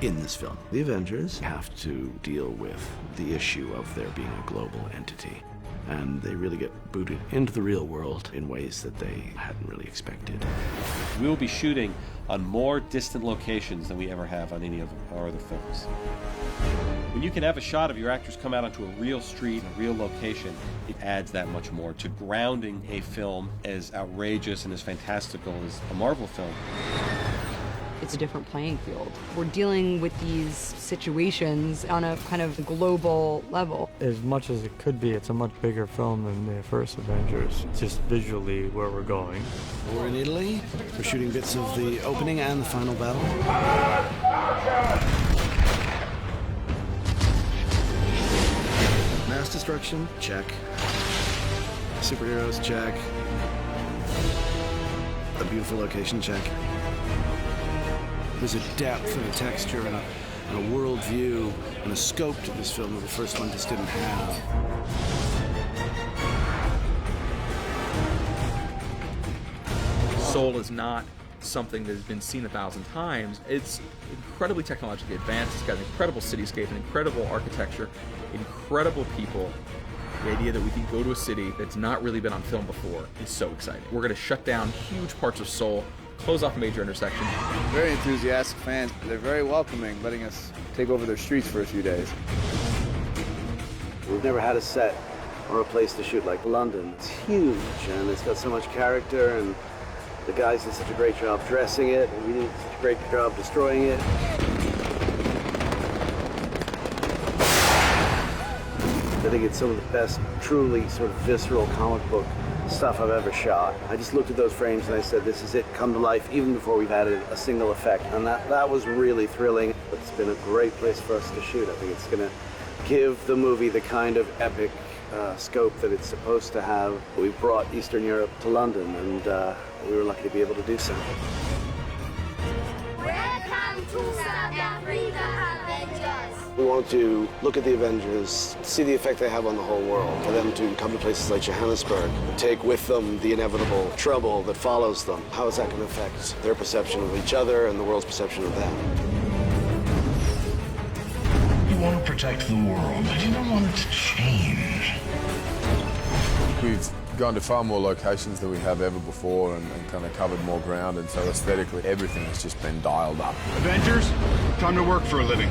in this film. The Avengers have to deal with the issue of there being a global entity, and they really get booted into the real world in ways that they hadn't really expected. We will be shooting on more distant locations than we ever have on any of our other films. When you can have a shot of your actors come out onto a real street, a real location, it adds that much more to grounding a film as outrageous and as fantastical as a Marvel film. It's a different playing field. We're dealing with these situations on a kind of global level. As much as it could be, it's a much bigger film than the first Avengers. Just visually where we're going. We're in Italy. We're shooting bits of the opening and the final battle. Mass destruction, check. Superheroes, check. A beautiful location, check. There's a depth and a texture and a world view and a scope to this film that the first one just didn't have. Soul is not something that has been seen 1,000 times. It's incredibly technologically advanced. It's got an incredible cityscape, an incredible architecture, incredible people. The idea that we can go to a city that's not really been on film before is so exciting. We're going to shut down huge parts of Seoul, close off major intersections. Very enthusiastic fans. They're very welcoming, letting us take over their streets for a few days. We've never had a set or a place to shoot like London. It's huge, and it's got so much character, and the guys did such a great job dressing it, and we did such a great job destroying it. I think it's some of the best, truly sort of visceral comic book stuff I've ever shot. I just looked at those frames and I said, this is it, come to life, even before we've added a single effect. And that was really thrilling. It's been a great place for us to shoot. I think it's going to give the movie the kind of epic scope that it's supposed to have. We brought Eastern Europe to London, and we were lucky to be able to do so. Welcome to South Africa, Avengers. We want to look at the Avengers, see the effect they have on the whole world, for them to come to places like Johannesburg, and take with them the inevitable trouble that follows them. How is that going to affect their perception of each other and the world's perception of them? You want to protect the world, but you don't want it to change. We've gone to far more locations than we have ever before and kind of covered more ground, and so aesthetically everything has just been dialed up. Avengers, time to work for a living.